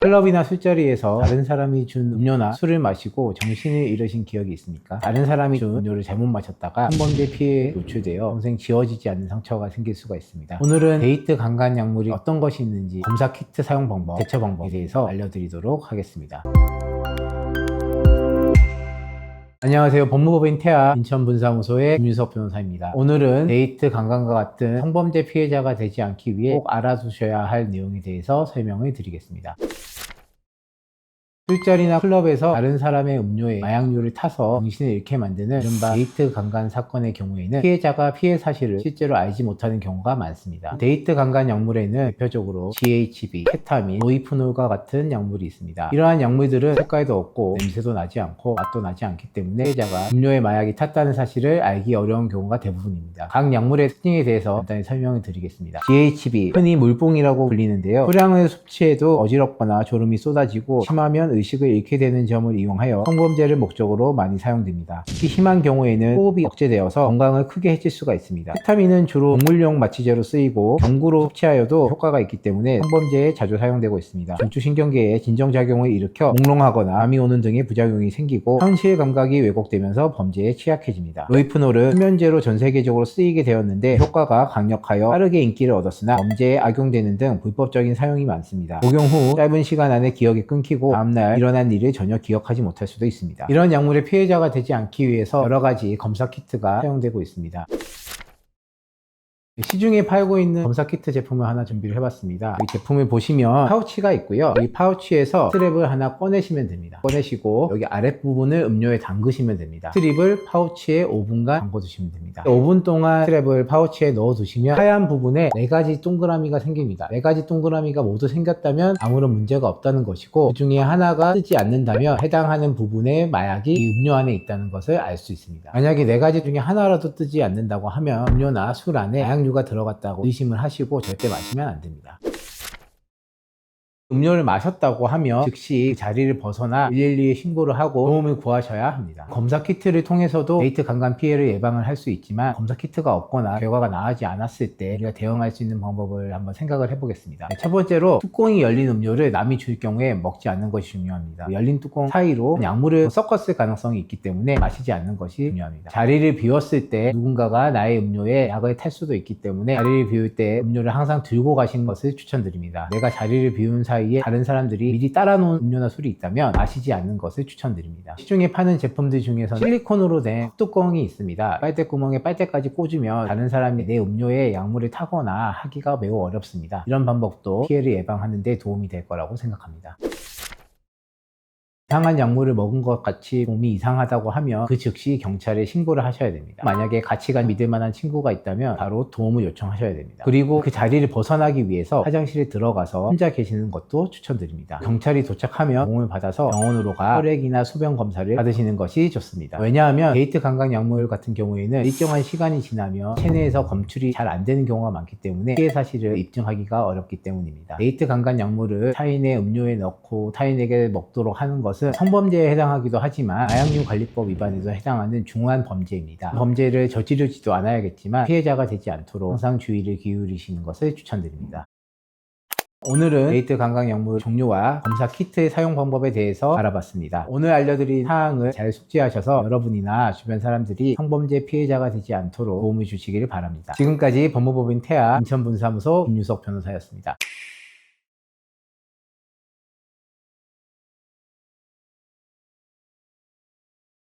클럽이나 술자리에서 다른 사람이 준 음료나 술을 마시고 정신을 잃으신 기억이 있습니까? 다른 사람이 준 음료를 잘못 마셨다가 성범죄 피해에 노출되어 평생 지워지지 않는 상처가 생길 수가 있습니다. 오늘은 데이트 강간 약물이 어떤 것이 있는지, 검사 키트 사용 방법, 대처 방법에 대해서 알려드리도록 하겠습니다. 안녕하세요. 법무법인 태아 인천분사무소의 김유석 변호사입니다. 오늘은 데이트 강간과 같은 성범죄 피해자가 되지 않기 위해 꼭 알아두셔야 할 내용에 대해서 설명을 드리겠습니다. 술자리나 클럽에서 다른 사람의 음료에 마약류를 타서 정신을 잃게 만드는 이른바 데이트 강간 사건의 경우에는 피해자가 피해 사실을 실제로 알지 못하는 경우가 많습니다. 데이트 강간 약물에는 대표적으로 GHB, 케타민, 로이프놀과 같은 약물이 있습니다. 이러한 약물들은 색깔도 없고 냄새도 나지 않고 맛도 나지 않기 때문에 피해자가 음료에 마약이 탔다는 사실을 알기 어려운 경우가 대부분입니다. 각 약물의 특징에 대해서 간단히 설명을 드리겠습니다. GHB, 흔히 물뽕이라고 불리는데요. 소량을 섭취해도 어지럽거나 졸음이 쏟아지고 심하면 의식을 잃게 되는 점을 이용하여 성범죄를 목적으로 많이 사용됩니다. 특히 심한 경우에는 호흡이 억제되어서 건강을 크게 해칠 수가 있습니다. 케타민은 주로 동물용 마취제로 쓰이고 경구로 섭취하여도 효과가 있기 때문에 성범죄에 자주 사용되고 있습니다. 중추신경계에 진정작용을 일으켜 몽롱하거나 잠이 오는 등의 부작용이 생기고 현실 감각이 왜곡되면서 범죄에 취약해집니다. 로이프놀은 수면제로 전 세계적으로 쓰이게 되었는데 효과가 강력하여 빠르게 인기를 얻었으나 범죄에 악용되는 등 불법적인 사용이 많습니다. 복용 후 짧은 시간 안에 기억이 끊기고 다음날 일어난 일을 전혀 기억하지 못할 수도 있습니다. 이런 약물의 피해자가 되지 않기 위해서 여러 가지 검사 키트가 사용되고 있습니다. 시중에 팔고 있는 검사 키트 제품을 하나 준비를 해봤습니다. 이 제품을 보시면 파우치가 있고요. 이 파우치에서 스트랩을 하나 꺼내시면 됩니다. 꺼내시고 여기 아랫부분을 음료에 담그시면 됩니다. 스트립을 파우치에 5분간 담궈두시면 됩니다. 5분 동안 스트랩을 파우치에 넣어두시면 하얀 부분에 4가지 동그라미가 생깁니다. 4가지 동그라미가 모두 생겼다면 아무런 문제가 없다는 것이고 그 중에 하나가 뜨지 않는다면 해당하는 부분에 마약이 이 음료 안에 있다는 것을 알 수 있습니다. 만약에 4가지 중에 하나라도 뜨지 않는다고 하면 음료나 술 안에 마약류 가 들어갔다고 의심을 하시고 절대 마시면 안 됩니다. 음료를 마셨다고 하면 즉시 자리를 벗어나 112에 신고를 하고 도움을 구하셔야 합니다. 검사 키트를 통해서도 데이트 강간 피해를 예방을 할 수 있지만 검사 키트가 없거나 결과가 나오지 않았을 때 우리가 대응할 수 있는 방법을 한번 생각을 해보겠습니다. 첫 번째로 뚜껑이 열린 음료를 남이 줄 경우에 먹지 않는 것이 중요합니다. 열린 뚜껑 사이로 약물을 섞었을 가능성이 있기 때문에 마시지 않는 것이 중요합니다. 자리를 비웠을 때 누군가가 나의 음료에 약을 탈 수도 있기 때문에 자리를 비울 때 음료를 항상 들고 가시는 것을 추천드립니다. 내가 자리를 비운 사이에 다른 사람들이 미리 따라 놓은 음료나 술이 있다면 마시지 않는 것을 추천드립니다. 시중에 파는 제품들 중에서 실리콘으로 된 뚜껑이 있습니다. 빨대구멍에 빨대까지 꽂으면 다른 사람이 내 음료에 약물을 타거나 하기가 매우 어렵습니다. 이런 방법도 피해를 예방하는 데 도움이 될 거라고 생각합니다. 이상한 약물을 먹은 것 같이 몸이 이상하다고 하면 그 즉시 경찰에 신고를 하셔야 됩니다. 만약에 가치가 믿을 만한 친구가 있다면 바로 도움을 요청하셔야 됩니다. 그리고 그 자리를 벗어나기 위해서 화장실에 들어가서 혼자 계시는 것도 추천드립니다. 경찰이 도착하면 도움을 받아서 병원으로 가 혈액이나 소변 검사를 받으시는 것이 좋습니다. 왜냐하면 데이트 강간 약물 같은 경우에는 일정한 시간이 지나면 체내에서 검출이 잘 안 되는 경우가 많기 때문에 피해 사실을 입증하기가 어렵기 때문입니다. 데이트 강간 약물을 타인의 음료에 넣고 타인에게 먹도록 하는 것은 성범죄에 해당하기도 하지만 마약류 관리법 위반에도 해당하는 중한 범죄입니다. 범죄를 저지르지도 않아야겠지만 피해자가 되지 않도록 항상 주의를 기울이시는 것을 추천드립니다. 오늘은 데이트 강간 약물 종류와 검사 키트의 사용 방법에 대해서 알아봤습니다. 오늘 알려드린 사항을 잘 숙지하셔서 여러분이나 주변 사람들이 성범죄 피해자가 되지 않도록 도움을 주시길 바랍니다. 지금까지 법무법인 태아 인천분사무소 김유석 변호사였습니다.